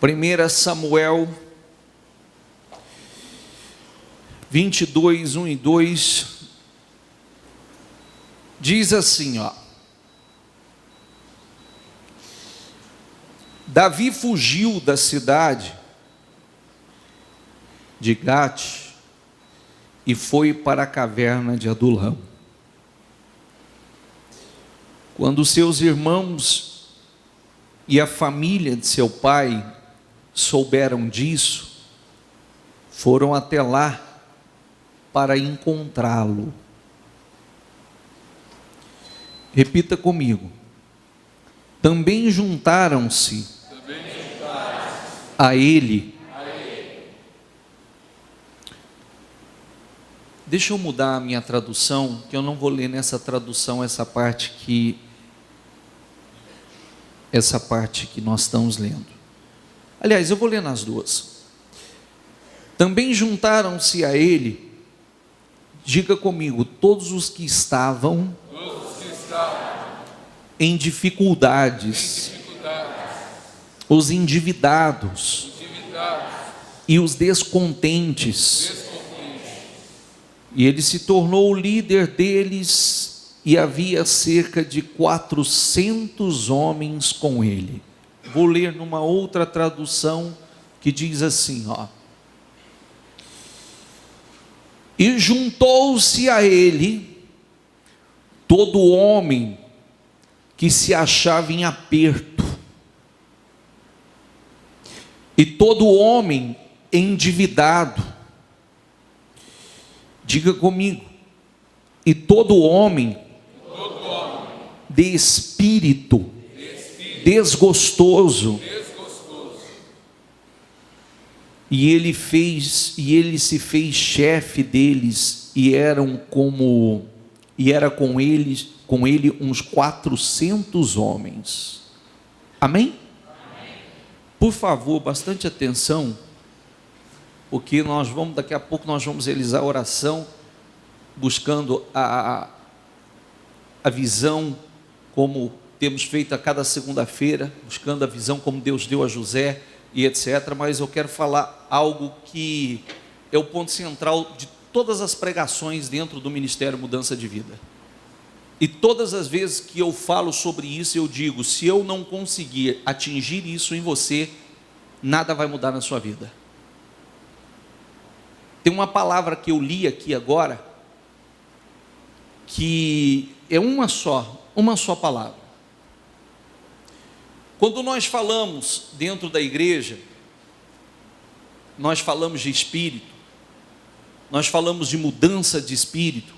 1 Samuel 22, 1 e 2, diz assim, Davi fugiu da cidade de Gate e foi para a caverna de Adulão. Quando seus irmãos e a família de seu pai souberam disso, foram até lá para encontrá-lo. Repita comigo. Também juntaram-se a ele. Deixa eu mudar a minha tradução, que eu não vou ler nessa tradução essa parte que nós estamos lendo. Aliás, eu vou ler nas duas. Também juntaram-se a ele, diga comigo, todos os que estavam em dificuldades, os endividados e os descontentes. E ele se tornou o líder deles, e havia cerca de 400 homens com ele. Vou ler numa outra tradução que diz assim, E juntou-se a ele todo homem que se achava em aperto, e todo homem endividado. Diga comigo, e todo homem de espírito desgostoso. E ele se fez chefe deles, e era com ele uns 400 homens. Amém? Por favor, bastante atenção, porque daqui a pouco nós vamos realizar a oração, buscando a visão, como temos feito a cada segunda-feira, buscando a visão como Deus deu a José, e etc. Mas eu quero falar algo que é o ponto central de todas as pregações dentro do Ministério Mudança de Vida. E todas as vezes que eu falo sobre isso, eu digo, se eu não conseguir atingir isso em você, nada vai mudar na sua vida. Tem uma palavra que eu li aqui agora, que é uma só palavra. Quando nós falamos dentro da igreja, nós falamos de espírito, nós falamos de mudança de espírito.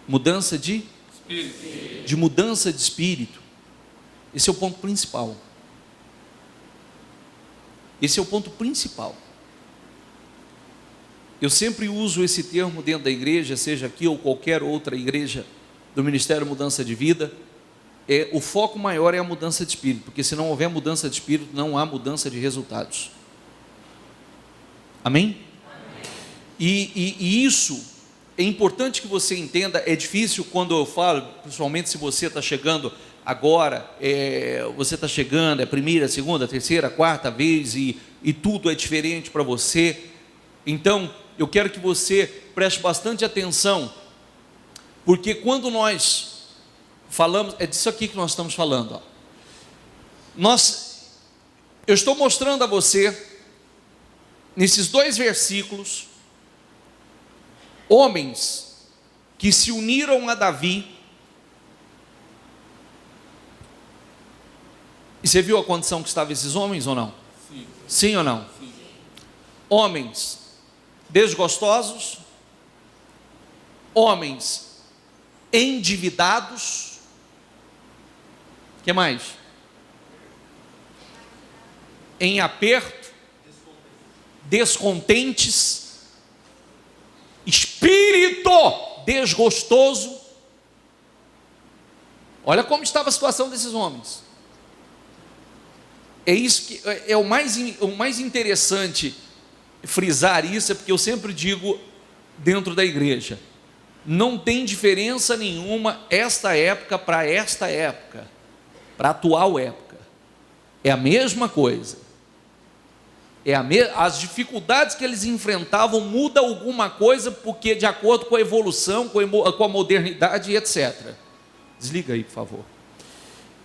Mudança de espírito. De mudança de espírito. Esse é o ponto principal. Esse é o ponto principal. Eu sempre uso esse termo dentro da igreja, seja aqui ou qualquer outra igreja do Ministério Mudança de Vida. O foco maior é a mudança de espírito, porque se não houver mudança de espírito, não há mudança de resultados. Amém? E isso é importante que você entenda. É difícil quando eu falo, principalmente se você está chegando agora, você está chegando, é a primeira, segunda, terceira, quarta vez, e tudo é diferente para você. Então, eu quero que você preste bastante atenção, porque quando nós falamos, é disso aqui que nós estamos falando. Eu estou mostrando a você, nesses 2 versículos, homens que se uniram a Davi. E você viu a condição que estavam esses homens ou não? Sim. Sim ou não? Sim. Homens desgostosos, homens endividados. O que mais? Em aperto, descontentes, espírito desgostoso. Olha como estava a situação desses homens. É isso que é o mais interessante frisar isso, é porque eu sempre digo dentro da igreja, não tem diferença nenhuma esta época para esta época, para a atual época. É a mesma coisa. As dificuldades que eles enfrentavam muda alguma coisa, porque de acordo com a evolução, com a modernidade e etc. Desliga aí, por favor.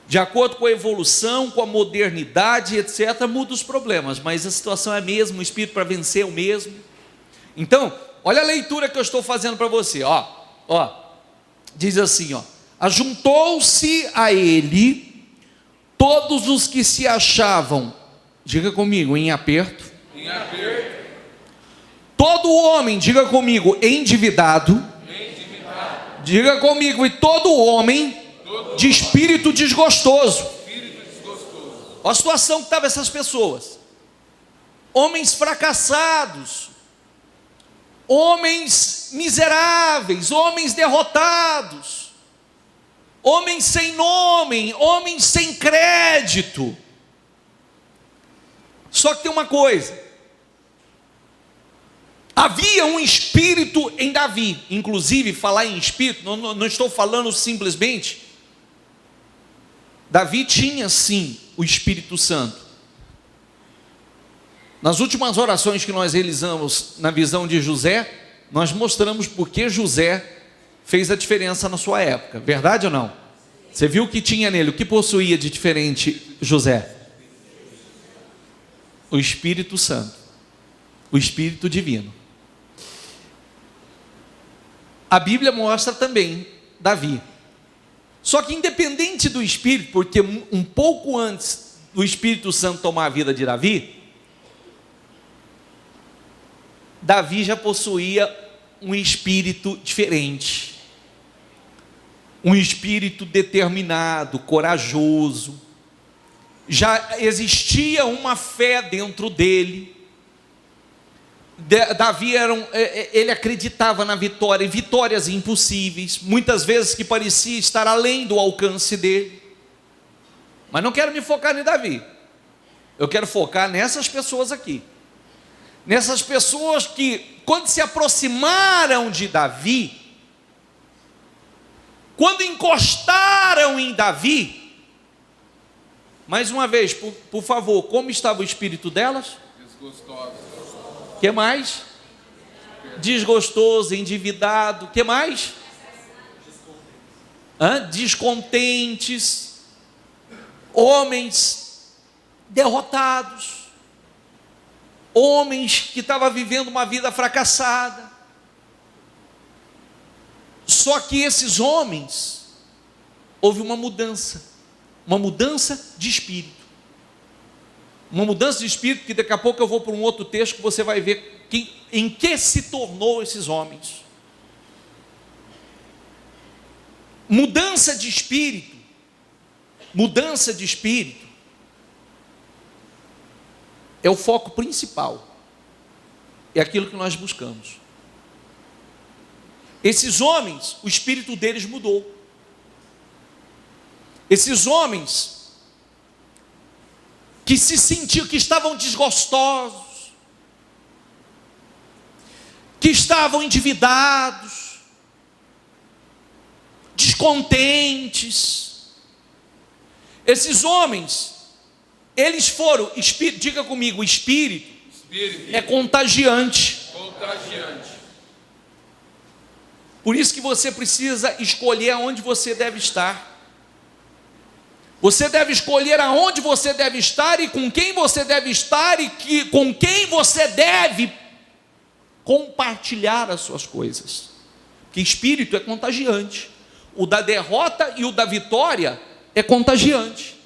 De acordo com a evolução, com a modernidade e etc., muda os problemas, mas a situação é a mesma, o espírito para vencer é o mesmo. Então, olha a leitura que eu estou fazendo para você, diz assim, ajuntou-se a ele todos os que se achavam, diga comigo, em aperto. Todo homem, diga comigo, endividado. Diga comigo, e todo homem de espírito desgostoso. Olha a situação que estavam essas pessoas. Homens fracassados, homens miseráveis, homens derrotados, homens sem nome, homens sem crédito. Só que tem uma coisa: havia um espírito em Davi. Inclusive, falar em espírito, não estou falando simplesmente. Davi tinha sim o Espírito Santo. Nas últimas orações que nós realizamos na visão de José, nós mostramos porque José fez a diferença na sua época. Verdade ou não? Você viu o que tinha nele, o que possuía de diferente José? O Espírito Santo, o Espírito Divino. A Bíblia mostra também Davi. Só que independente do Espírito, porque um pouco antes do Espírito Santo tomar a vida de Davi já possuía um espírito diferente. Um espírito determinado, corajoso. Já existia uma fé dentro dele. Davi ele acreditava na vitória, em vitórias impossíveis, muitas vezes que parecia estar além do alcance dele. Mas não quero me focar em Davi, eu quero focar nessas pessoas aqui, nessas pessoas que, quando se aproximaram de Davi, quando encostaram em Davi, mais uma vez, por favor, como estava o espírito delas? Desgostoso. Que mais? Desgostoso, endividado. Que mais? Descontentes. Homens derrotados. Homens que estavam vivendo uma vida fracassada. Só que esses homens, houve uma mudança de espírito. Uma mudança de espírito, que daqui a pouco eu vou para um outro texto que você vai ver em que se tornou esses homens. Mudança de espírito é o foco principal, é aquilo que nós buscamos. Esses homens, o espírito deles mudou. Esses homens que se sentiam, que estavam desgostosos, que estavam endividados, descontentes. Esses homens, eles foram, espírito, diga comigo, espírito é contagiante. Por isso que você precisa escolher aonde você deve estar. Você deve escolher aonde você deve estar e com quem você deve estar e com quem você deve compartilhar as suas coisas. Porque espírito é contagiante. O da derrota e o da vitória é contagiante.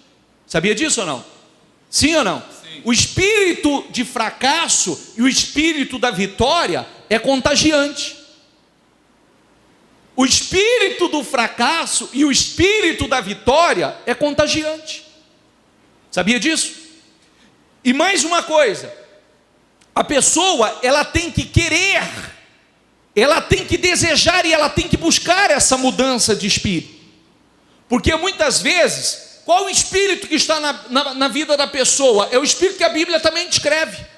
Sabia disso ou não? Sim ou não? Sim. O espírito de fracasso e o espírito da vitória é contagiante. O espírito do fracasso e o espírito da vitória é contagiante. Sabia disso? E mais uma coisa, a pessoa, ela tem que querer, ela tem que desejar e ela tem que buscar essa mudança de espírito. Porque muitas vezes, qual o espírito que está na vida da pessoa? É o espírito que a Bíblia também descreve.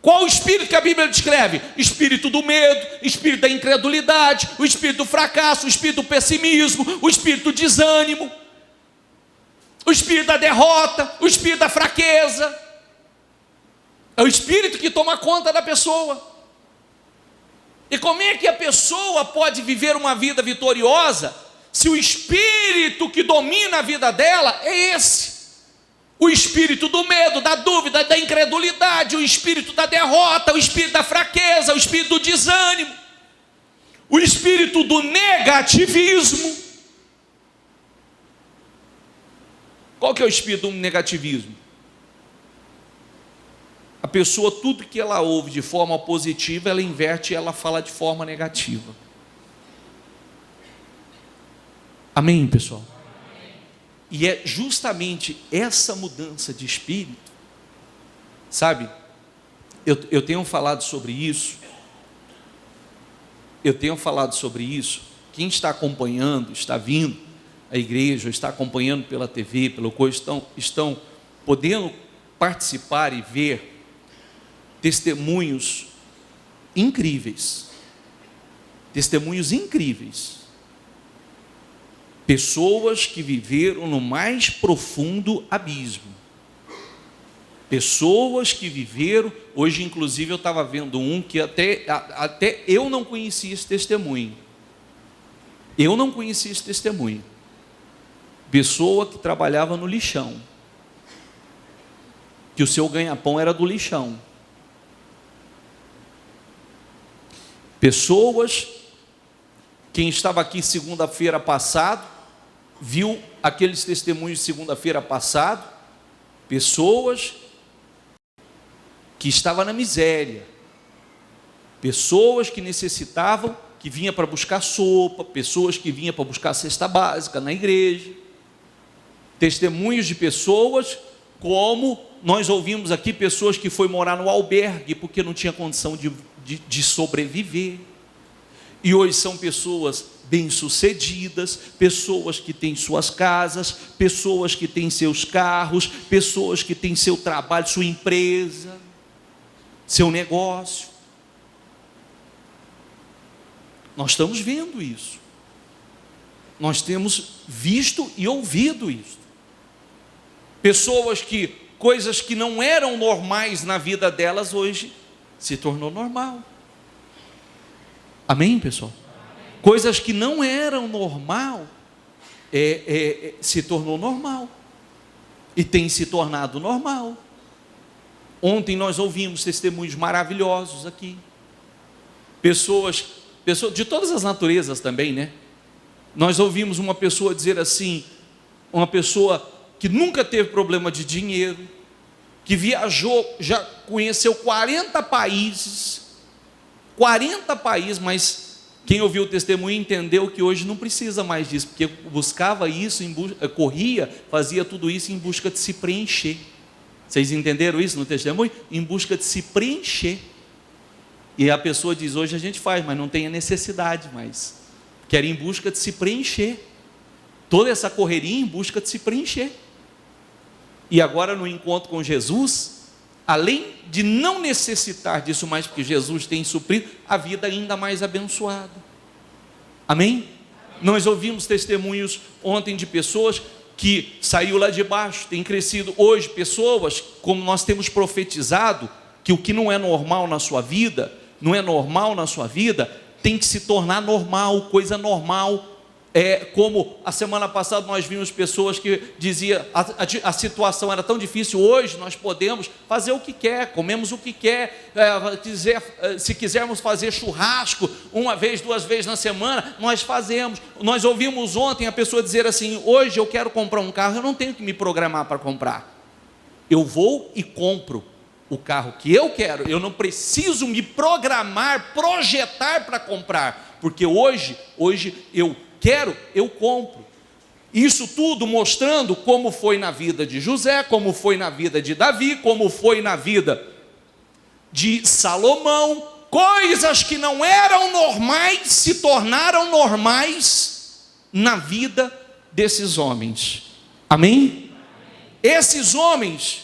Qual o espírito que a Bíblia descreve? Espírito do medo, espírito da incredulidade, o espírito do fracasso, o espírito do pessimismo, o espírito do desânimo. o espírito da derrota, o espírito da fraqueza. É o espírito que toma conta da pessoa. E como é que a pessoa pode viver uma vida vitoriosa se o espírito que domina a vida dela é esse? O espírito do medo, da dúvida, da incredulidade, o espírito da derrota, o espírito da fraqueza, o espírito do desânimo, o espírito do negativismo. Qual que é o espírito do negativismo? A pessoa, tudo que ela ouve de forma positiva, ela inverte e ela fala de forma negativa. Amém, pessoal? E é justamente essa mudança de espírito, sabe? Eu tenho falado sobre isso. Quem está acompanhando, está vindo à igreja, está acompanhando pela TV, pelo coisa, estão podendo participar e ver testemunhos incríveis. Pessoas que viveram no mais profundo abismo. Pessoas que viveram, hoje inclusive eu estava vendo um que até eu não conhecia esse testemunho. Pessoa que trabalhava no lixão. Que o seu ganha-pão era do lixão. Pessoas, quem estava aqui segunda-feira passada, viu aqueles testemunhos de segunda-feira passada, pessoas que estavam na miséria, pessoas que necessitavam, que vinha para buscar sopa, pessoas que vinham para buscar cesta básica na igreja, testemunhos de pessoas, como nós ouvimos aqui, pessoas que foi morar no albergue, porque não tinha condição de sobreviver, e hoje são pessoas bem-sucedidas, pessoas que têm suas casas, pessoas que têm seus carros, pessoas que têm seu trabalho, sua empresa, seu negócio. Nós estamos vendo isso, nós temos visto e ouvido isso. Pessoas que, coisas que não eram normais na vida delas, hoje se tornou normal. Amém, pessoal? Coisas que não eram normal, se tornou normal, e tem se tornado normal. Ontem nós ouvimos testemunhos maravilhosos aqui, pessoas de todas as naturezas também, né? Nós ouvimos uma pessoa dizer assim, uma pessoa que nunca teve problema de dinheiro, que viajou, já conheceu 40 países, mas quem ouviu o testemunho entendeu que hoje não precisa mais disso, porque buscava isso, corria, fazia tudo isso em busca de se preencher. Vocês entenderam isso no testemunho? Em busca de se preencher. E a pessoa diz, hoje a gente faz, mas não tem a necessidade mais, que era em busca de se preencher, toda essa correria em busca de se preencher. E agora no encontro com Jesus, além de não necessitar disso mais, porque Jesus tem suprido, a vida ainda mais abençoada. Amém? Nós ouvimos testemunhos ontem de pessoas que saiu lá de baixo, tem crescido hoje, pessoas, como nós temos profetizado, que o que não é normal na sua vida, tem que se tornar normal, coisa normal. Como a semana passada nós vimos pessoas que diziam, a situação era tão difícil, hoje nós podemos fazer o que quer, comemos o que quer, se quisermos fazer churrasco, uma vez, 2 vezes na semana, nós fazemos. Nós ouvimos ontem a pessoa dizer assim, hoje eu quero comprar um carro, eu não tenho que me programar para comprar, eu vou e compro o carro que eu quero, eu não preciso me programar, projetar para comprar, porque hoje eu quero, eu compro. Isso tudo mostrando como foi na vida de José, como foi na vida de Davi, como foi na vida de Salomão. Coisas que não eram normais se tornaram normais na vida desses homens. Amém? Esses homens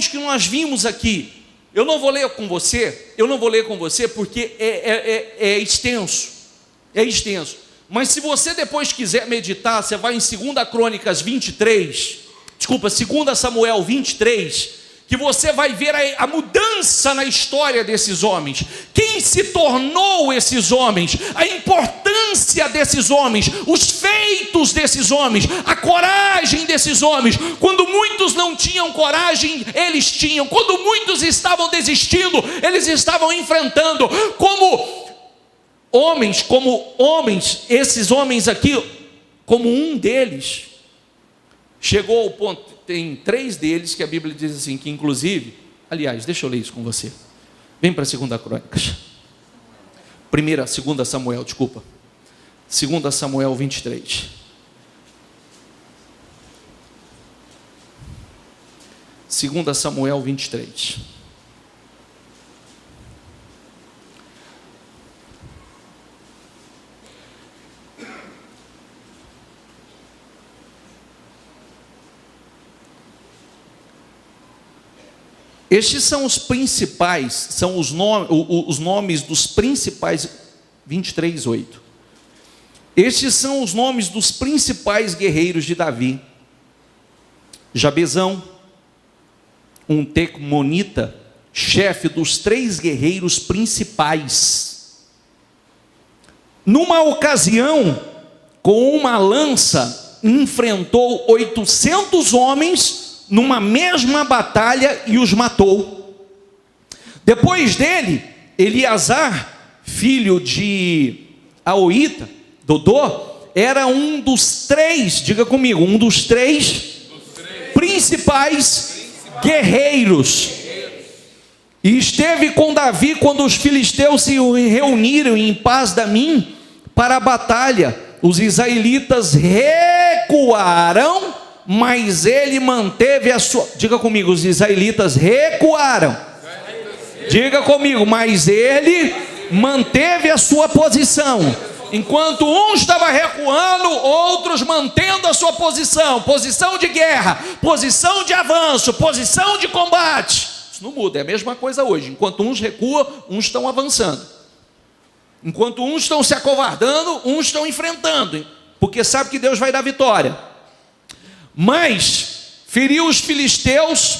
que nós vimos aqui, eu não vou ler com você porque é extenso. Mas se você depois quiser meditar, você vai em 2 Crônicas 23, desculpa, 2 Samuel 23, que você vai ver a mudança na história desses homens, quem se tornou esses homens, a importância desses homens, os feitos desses homens, a coragem desses homens. Quando muitos não tinham coragem, eles tinham. Quando muitos estavam desistindo, eles estavam enfrentando. Como homens, esses homens aqui, como um deles, chegou ao ponto. Tem 3 deles que a Bíblia diz assim, que inclusive, aliás, deixa eu ler isso com você. Vem para 2 Crônicas. 2 Samuel, desculpa. 2 Samuel 23. 2 Samuel 23. Estes são os principais, são os nomes dos principais, 23:8. Estes são os nomes dos principais guerreiros de Davi: Jabezão, um tecmonita, chefe dos 3 guerreiros principais. Numa ocasião, com uma lança, enfrentou 800 homens numa mesma batalha e os matou. Depois dele, Eleazar, filho de Aoíta, Dodô, era um dos 3, diga comigo, um dos 3 principais guerreiros. E esteve com Davi quando os filisteus se reuniram em Pas-damim para a batalha. Os israelitas recuaram, mas ele manteve a sua... Diga comigo, os israelitas recuaram. Diga comigo, mas ele manteve a sua posição. Enquanto um estava recuando, outros mantendo a sua posição. Posição de guerra, posição de avanço, posição de combate. Isso não muda, é a mesma coisa hoje. Enquanto uns recuam, uns estão avançando. Enquanto uns estão se acovardando, uns estão enfrentando, porque sabe que Deus vai dar vitória. Mas feriu os filisteus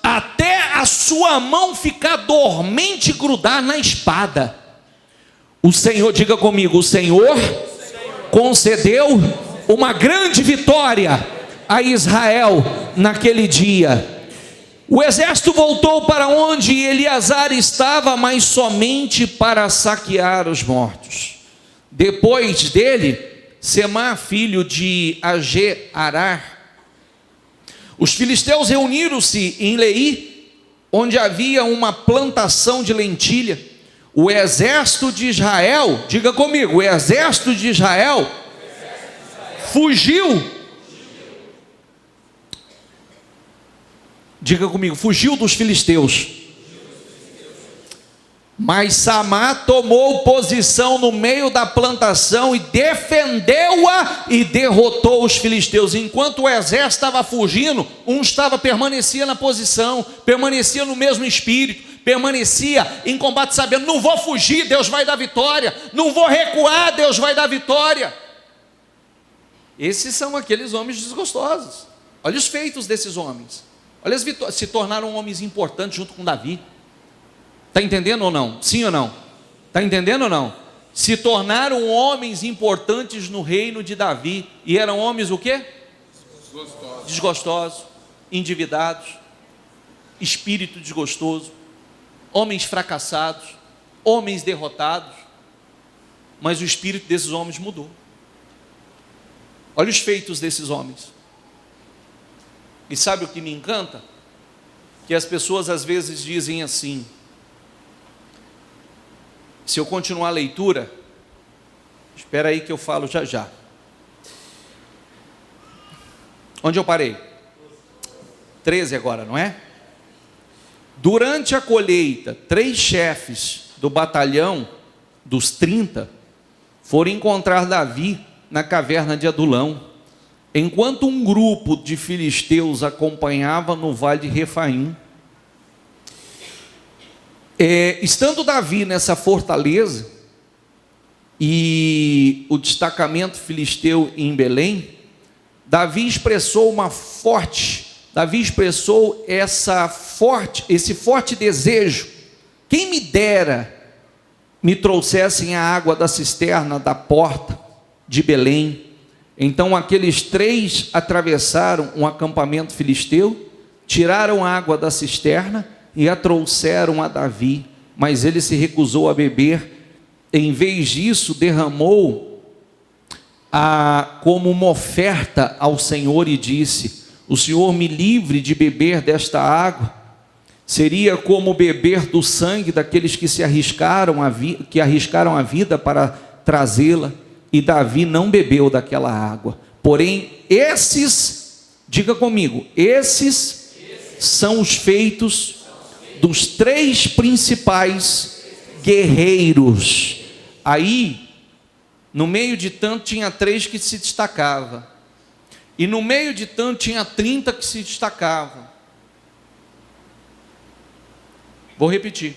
até a sua mão ficar dormente e grudar na espada. O Senhor, diga comigo, o Senhor concedeu uma grande vitória a Israel naquele dia. O exército voltou para onde Eleazar estava, mas somente para saquear os mortos. Depois dele, Semá, filho de Age-Arar. Os filisteus reuniram-se em Leí, onde havia uma plantação de lentilha. O exército de Israel, diga comigo, o exército de Israel fugiu. Diga comigo, fugiu dos filisteus. Mas Samá tomou posição no meio da plantação e defendeu-a e derrotou os filisteus. Enquanto o exército estava fugindo, permanecia na posição, permanecia no mesmo espírito, permanecia em combate, sabendo: não vou fugir, Deus vai dar vitória, não vou recuar, Deus vai dar vitória. Esses são aqueles homens desgostosos. Olha os feitos desses homens. Olha as vitórias, se tornaram homens importantes junto com Davi. Está entendendo ou não? Sim ou não? Está entendendo ou não? Se tornaram homens importantes no reino de Davi. E eram homens o quê? Desgostosos, endividados, espírito desgostoso, homens fracassados, homens derrotados. Mas o espírito desses homens mudou. Olha os feitos desses homens. E sabe o que me encanta? Que as pessoas às vezes dizem assim: se eu continuar a leitura, espera aí que eu falo já já. Onde eu parei? 13 agora, não é? Durante a colheita, 3 chefes do batalhão dos 30 foram encontrar Davi na caverna de Adulão, enquanto um grupo de filisteus acompanhava no vale de Refaim. Estando Davi nessa fortaleza, e o destacamento filisteu em Belém, Davi expressou esse forte desejo: quem me dera me trouxessem a água da cisterna da porta de Belém. Então aqueles 3 atravessaram um acampamento filisteu, tiraram a água da cisterna e a trouxeram a Davi, mas ele se recusou a beber. Em vez disso, derramou como uma oferta ao Senhor e disse: o Senhor me livre de beber desta água, seria como beber do sangue daqueles que arriscaram a vida para trazê-la. E Davi não bebeu daquela água. Porém, diga comigo, esses são os feitos dos 3 principais guerreiros. Aí, no meio de tanto, tinha 3 que se destacavam, e no meio de tanto tinha 30 que se destacavam. Vou repetir.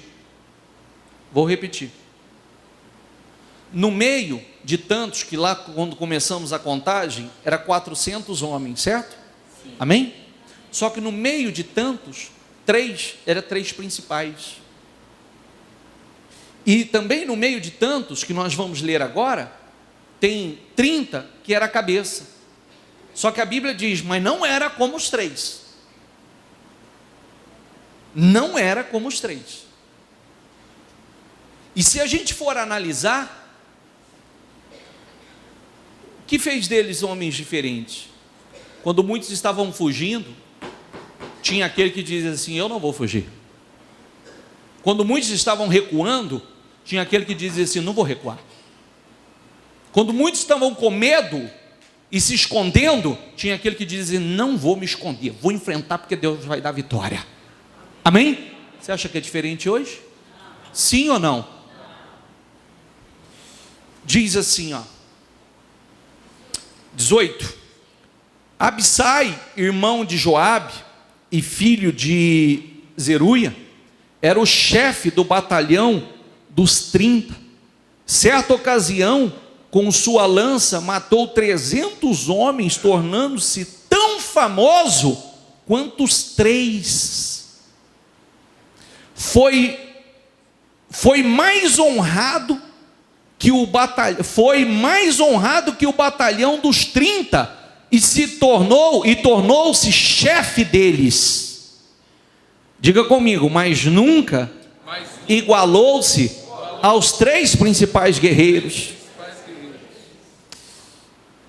No meio de tantos, que lá quando começamos a contagem, era 400 homens, certo? Sim. Amém? Só que no meio de tantos, 3 principais. E também no meio de tantos, que nós vamos ler agora, tem 30 que era a cabeça. Só que a Bíblia diz, mas não era como os 3. Não era como os 3. E se a gente for analisar, o que fez deles homens diferentes? Quando muitos estavam fugindo, tinha aquele que dizia assim: eu não vou fugir. Quando muitos estavam recuando, tinha aquele que dizia assim: não vou recuar. Quando muitos estavam com medo e se escondendo, tinha aquele que dizia: não vou me esconder, vou enfrentar porque Deus vai dar vitória. Amém? Você acha que é diferente hoje? Sim ou não? Diz assim, 18: Abissai, irmão de Joabe e filho de Zeruia, era o chefe do batalhão dos 30. Certa ocasião, com sua lança, matou 300 homens, tornando-se tão famoso quanto os 3. Foi mais honrado que o batalhão dos 30 e tornou-se chefe deles. Diga comigo, mas nunca igualou-se aos 3 principais guerreiros.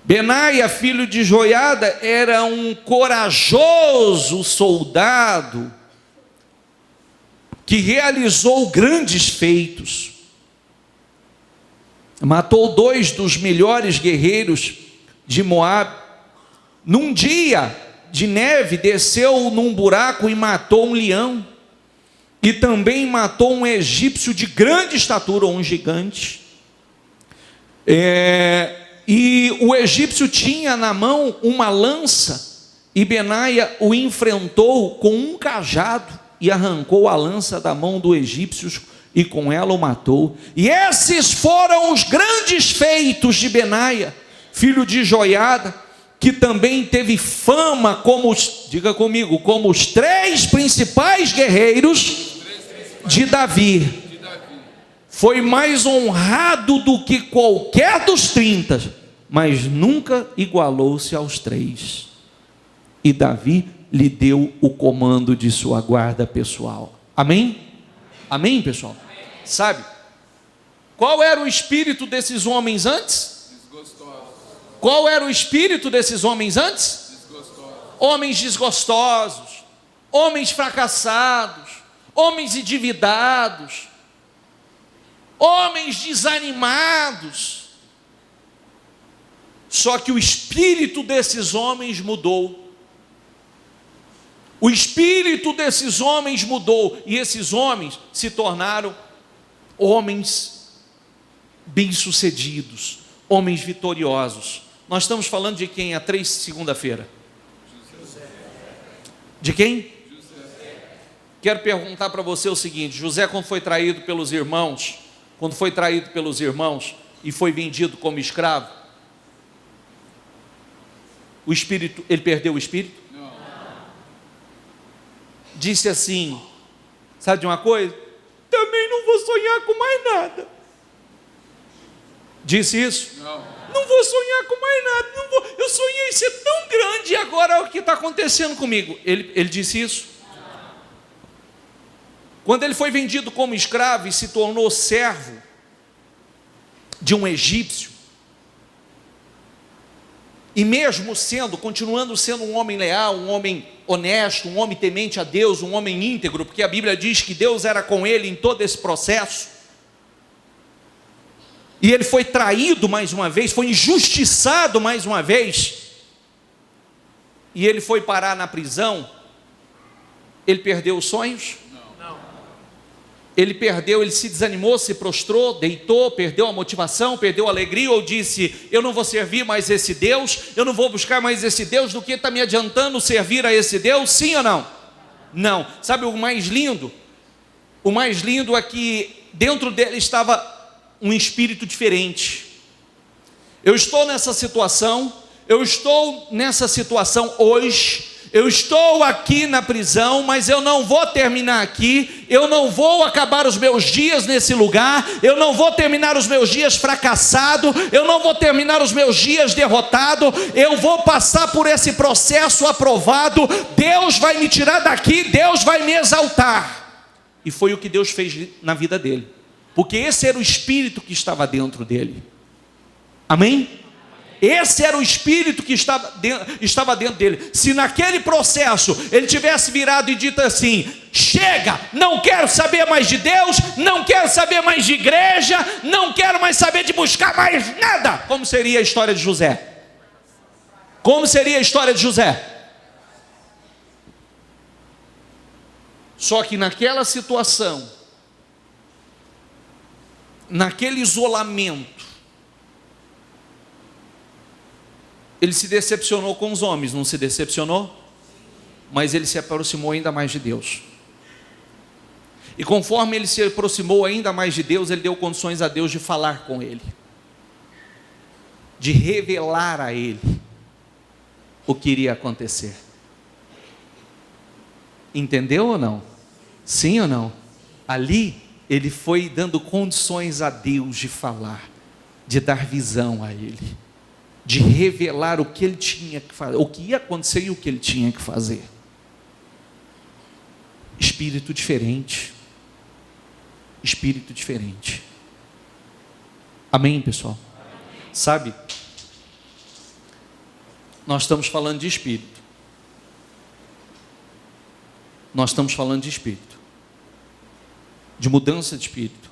Benaia, filho de Joiada, era um corajoso soldado que realizou grandes feitos. Matou 2 dos melhores guerreiros de Moabe. Num dia de neve, desceu num buraco e matou um leão. E também matou um egípcio de grande estatura, um gigante. E o egípcio tinha na mão uma lança, e Benaia o enfrentou com um cajado, e arrancou a lança da mão do egípcio, e com ela o matou. E esses foram os grandes feitos de Benaia, filho de Joiada, que também teve fama diga comigo, como os 3 principais guerreiros de Davi. Foi mais honrado do que qualquer dos 30, mas nunca igualou-se aos 3. E Davi lhe deu o comando de sua guarda pessoal. Amém? Amém, pessoal? Sabe, qual era o espírito desses homens antes? Desgostosos. Qual era o espírito desses homens antes? Desgostosos. Homens desgostosos, homens fracassados, homens endividados, homens desanimados. Só que o espírito desses homens mudou. O espírito desses homens mudou, e esses homens se tornaram homens bem-sucedidos, homens vitoriosos. Nós estamos falando de quem? Segunda-feira. De quem? José. Quero perguntar para você o seguinte: José, quando foi traído pelos irmãos, e foi vendido como escravo, o espírito, ele perdeu o espírito? Não. Disse assim, sabe de uma coisa? Também não vou sonhar com mais nada. Disse isso? Não vou sonhar com mais nada. Não vou. Eu sonhei ser tão grande e agora o que está acontecendo comigo? Ele disse isso? Quando ele foi vendido como escravo e se tornou servo de um egípcio, e mesmo continuando sendo um homem leal, um homem honesto, um homem temente a Deus, um homem íntegro, porque a Bíblia diz que Deus era com ele em todo esse processo, e ele foi traído mais uma vez, foi injustiçado mais uma vez, e ele foi parar na prisão. Ele perdeu os sonhos? Ele se desanimou, se prostrou, deitou, perdeu a motivação, perdeu a alegria, ou disse, eu não vou servir mais esse Deus, eu não vou buscar mais esse Deus, do que está me adiantando servir a esse Deus? Sim ou não? Não. Sabe o mais lindo? O mais lindo é que dentro dele estava um espírito diferente. Eu estou nessa situação hoje, eu estou aqui na prisão, mas eu não vou terminar aqui, eu não vou acabar os meus dias nesse lugar, eu não vou terminar os meus dias fracassado, eu não vou terminar os meus dias derrotado, eu vou passar por esse processo aprovado, Deus vai me tirar daqui, Deus vai me exaltar. E foi o que Deus fez na vida dele, porque esse era o espírito que estava dentro dele. Amém? Esse era o espírito que estava dentro dele. Se naquele processo ele tivesse virado e dito assim, chega, não quero saber mais de Deus, não quero saber mais de igreja, não quero mais saber de buscar mais nada, como seria a história de José? Como seria a história de José? Só que naquela situação, naquele isolamento, ele se decepcionou com os homens, não se decepcionou? Mas ele se aproximou ainda mais de Deus. E conforme ele se aproximou ainda mais de Deus, ele deu condições a Deus de falar com ele, de revelar a ele o que iria acontecer. Entendeu ou não? Sim ou não? Ali ele foi dando condições a Deus de falar, de dar visão a ele, de revelar o que ele tinha que fazer, o que ia acontecer e o que ele tinha que fazer. Espírito diferente. Espírito diferente. Amém, pessoal? Amém. Sabe, nós estamos falando de espírito. Nós estamos falando de espírito, de mudança de espírito.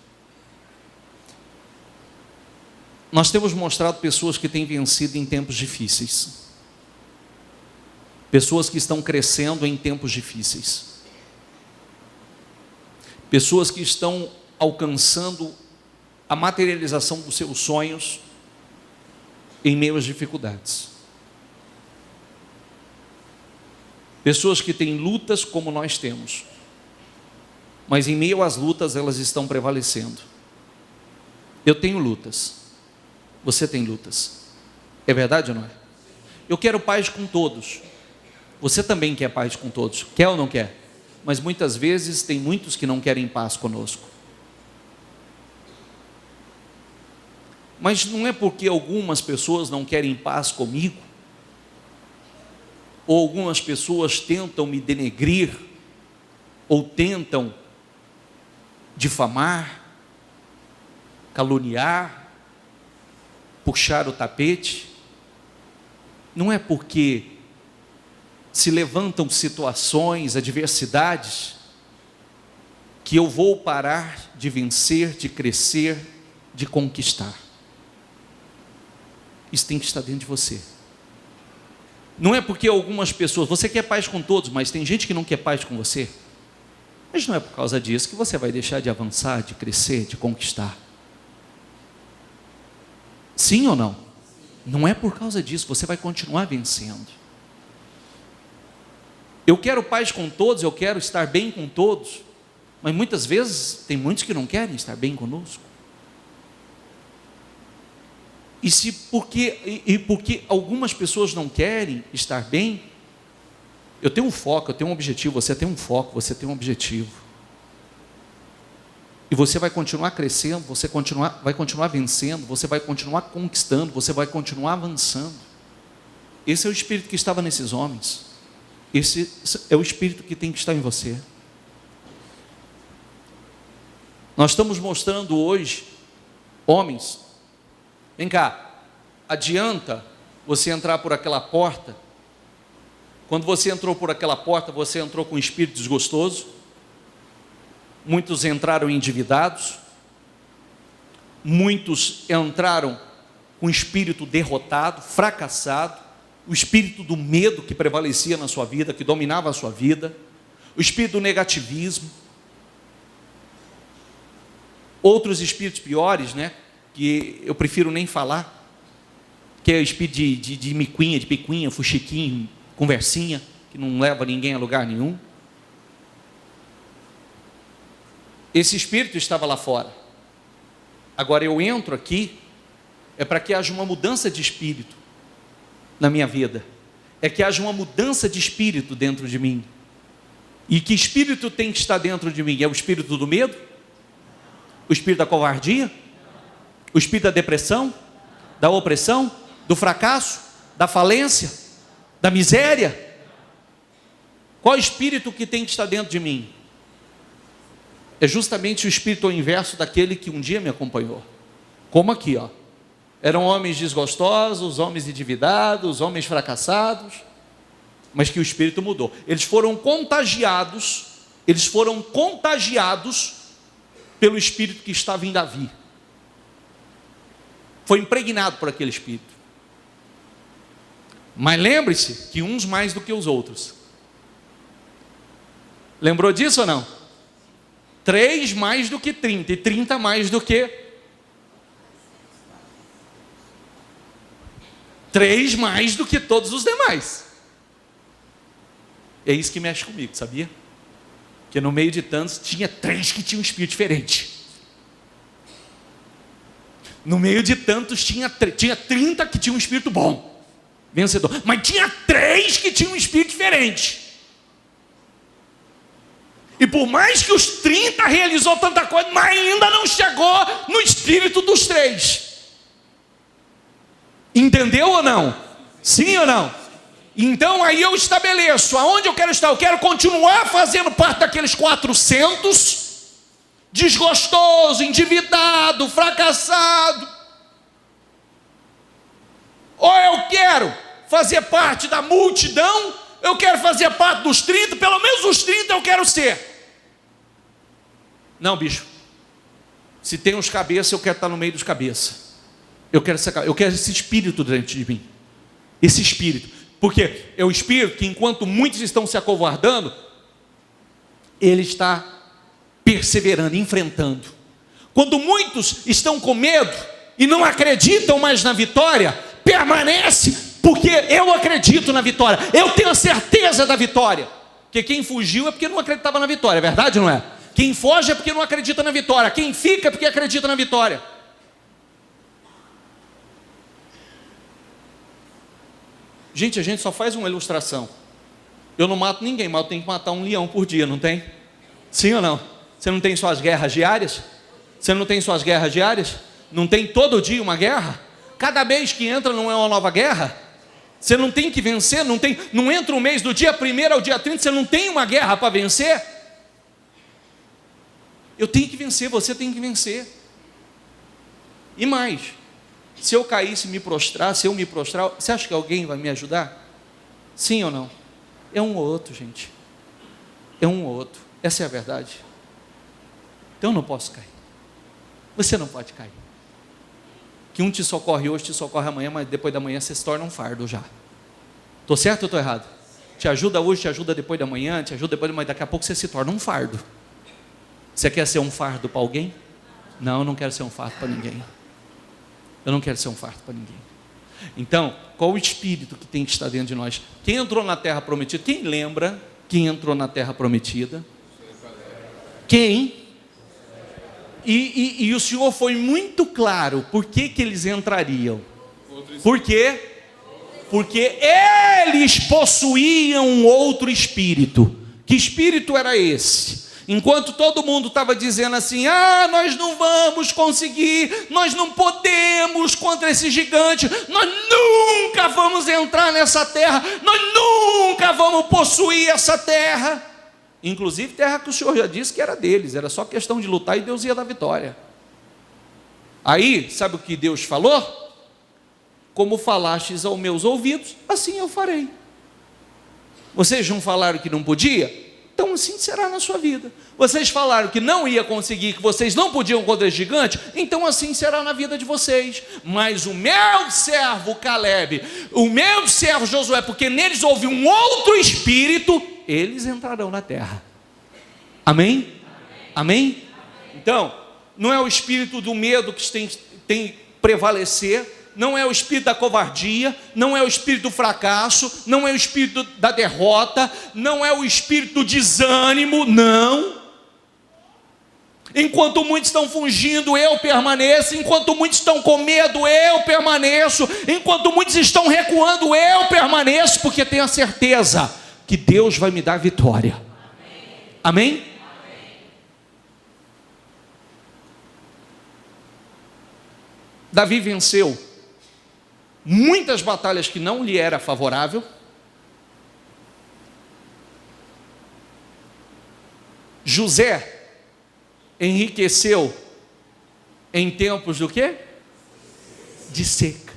Nós temos mostrado pessoas que têm vencido em tempos difíceis, pessoas que estão crescendo em tempos difíceis, pessoas que estão alcançando a materialização dos seus sonhos em meio às dificuldades, pessoas que têm lutas como nós temos, mas em meio às lutas elas estão prevalecendo. Eu tenho lutas, você tem lutas, é verdade ou não é? Eu quero paz com todos, você também quer paz com todos, quer ou não quer? Mas muitas vezes tem muitos que não querem paz conosco. Mas não é porque algumas pessoas não querem paz comigo, ou algumas pessoas tentam me denegrir, ou tentam difamar, caluniar, puxar o tapete, não é porque se levantam situações, adversidades, que eu vou parar de vencer, de crescer, de conquistar. Isso tem que estar dentro de você. Não é porque algumas pessoas, você quer paz com todos, mas tem gente que não quer paz com você, mas não é por causa disso que você vai deixar de avançar, de crescer, de conquistar. Sim ou não? Não é por causa disso, você vai continuar vencendo. Eu quero paz com todos, eu quero estar bem com todos, mas muitas vezes tem muitos que não querem estar bem conosco. porque algumas pessoas não querem estar bem, eu tenho um foco, eu tenho um objetivo, você tem um foco, você tem um objetivo. E você vai continuar crescendo, você vai continuar vencendo, você vai continuar conquistando, você vai continuar avançando. Esse é o espírito que estava nesses homens. Esse é o espírito que tem que estar em você. Nós estamos mostrando hoje, homens, vem cá, adianta você entrar por aquela porta. Quando você entrou por aquela porta, você entrou com um espírito desgostoso. Muitos entraram endividados. Muitos entraram com um espírito derrotado, fracassado. O espírito do medo que prevalecia na sua vida, que dominava a sua vida. O espírito do negativismo. Outros espíritos piores, né? Que eu prefiro nem falar. Que é o espírito de miquinha, de picuinha, fuxiquinho, conversinha, que não leva ninguém a lugar nenhum. Esse espírito estava lá fora. Agora eu entro aqui, é para que haja uma mudança de espírito na minha vida. É que haja uma mudança de espírito dentro de mim. E que espírito tem que estar dentro de mim? É o espírito do medo? O espírito da covardia? O espírito da depressão? Da opressão? Do fracasso? Da falência? Da miséria? Qual espírito que tem que estar dentro de mim? É justamente o espírito ao inverso daquele que um dia me acompanhou. Como aqui, ó. Eram homens desgostosos, homens endividados, homens fracassados, mas que o espírito mudou. Eles foram contagiados pelo espírito que estava em Davi. Foi impregnado por aquele espírito. Mas lembre-se que uns mais do que os outros. Lembrou disso ou não? 3 mais do que 30, e 30 mais do que 3 mais do que todos os demais. É isso que mexe comigo, sabia? Que no meio de tantos tinha 3 que tinham um espírito diferente. No meio de tantos tinha 30 que tinham um espírito bom, vencedor, mas tinha 3 que tinham um espírito diferente. E por mais que os 30 realizou tanta coisa, mas ainda não chegou no espírito dos 3. Entendeu ou não? Sim ou não? Então aí eu estabeleço aonde eu quero estar. Eu quero continuar fazendo parte daqueles 400, desgostoso, endividado, fracassado. Ou eu quero fazer parte da multidão, eu quero fazer parte dos 30, pelo menos os 30 eu quero ser. Não, bicho. Se tem uns cabeças, eu quero estar no meio dos cabeças. Eu quero esse espírito dentro de mim. Esse espírito. Porque é o espírito que, enquanto muitos estão se acovardando, ele está perseverando, enfrentando. Quando muitos estão com medo e não acreditam mais na vitória, permanece. Porque eu acredito na vitória, eu tenho a certeza da vitória. Porque quem fugiu é porque não acreditava na vitória, é verdade ou não é? Quem foge é porque não acredita na vitória, quem fica é porque acredita na vitória. Gente, a gente só faz uma ilustração. Eu não mato ninguém, mas eu tenho que matar um leão por dia, não tem? Sim ou não? Você não tem suas guerras diárias? Você não tem suas guerras diárias? Não tem todo dia uma guerra? Cada mês que entra não é uma nova guerra? Você não tem que vencer, não entra um mês do dia 1º ao dia 30, você não tem uma guerra para vencer? Eu tenho que vencer, você tem que vencer. E mais, se eu cair, se eu me prostrar, você acha que alguém vai me ajudar? Sim ou não? É um ou outro, gente. É um ou outro. Essa é a verdade. Então eu não posso cair. Você não pode cair. Que um te socorre hoje, te socorre amanhã, mas depois da manhã você se torna um fardo já. Estou certo ou estou errado? Te ajuda hoje, te ajuda depois da manhã, te ajuda depois, mas daqui a pouco você se torna um fardo. Você quer ser um fardo para alguém? Não, eu não quero ser um fardo para ninguém. Eu não quero ser um fardo para ninguém. Então, qual o espírito que tem que estar dentro de nós? Quem entrou na terra prometida? Quem lembra quem entrou na terra prometida? Quem? E o Senhor foi muito claro por que eles entrariam. Por quê? Porque eles possuíam um outro espírito. Que espírito era esse? Enquanto todo mundo estava dizendo assim: nós não vamos conseguir, nós não podemos contra esse gigante, nós nunca vamos entrar nessa terra, nós nunca vamos possuir essa terra. Inclusive terra que o Senhor já disse que era deles, era só questão de lutar e Deus ia dar vitória. Aí, sabe o que Deus falou? Como falastes aos meus ouvidos, assim eu farei. Vocês não falaram que não podia? Então assim será na sua vida. Vocês falaram que não ia conseguir, que vocês não podiam contra esse gigante, então assim será na vida de vocês. Mas o meu servo Caleb, o meu servo Josué, porque neles houve um outro espírito, eles entrarão na terra. Amém? Amém? Então, não é o espírito do medo que tem prevalecer, não é o espírito da covardia, não é o espírito do fracasso, não é o espírito da derrota, não é o espírito do desânimo, não. Enquanto muitos estão fugindo, eu permaneço. Enquanto muitos estão com medo, eu permaneço. Enquanto muitos estão recuando, eu permaneço, porque tenho a certeza que Deus vai me dar vitória. Amém? Amém? Davi venceu muitas batalhas que não lhe era favorável. José enriqueceu em tempos do quê? De seca.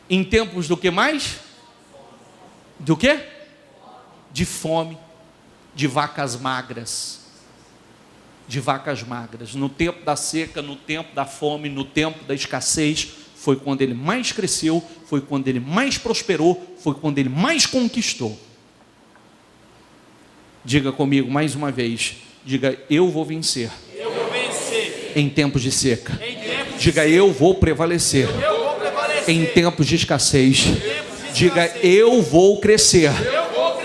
Em tempos do que mais? Do quê? De fome, de vacas magras. De vacas magras. No tempo da seca, no tempo da fome, no tempo da escassez, foi quando ele mais cresceu, foi quando ele mais prosperou, foi quando ele mais conquistou. Diga comigo mais uma vez, diga: eu vou vencer. Eu vou vencer. Em tempos de seca. Diga: eu vou prevalecer. Eu vou prevalecer. Em tempos de escassez. Diga: eu vou crescer.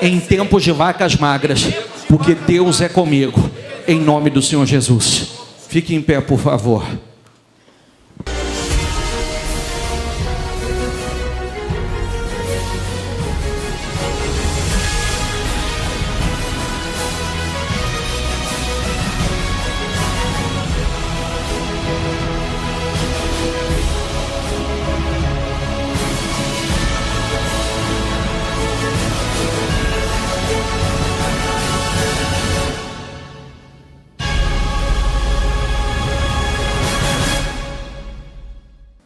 Em tempos de vacas magras, porque Deus é comigo. Em nome do Senhor Jesus. Fique em pé, por favor.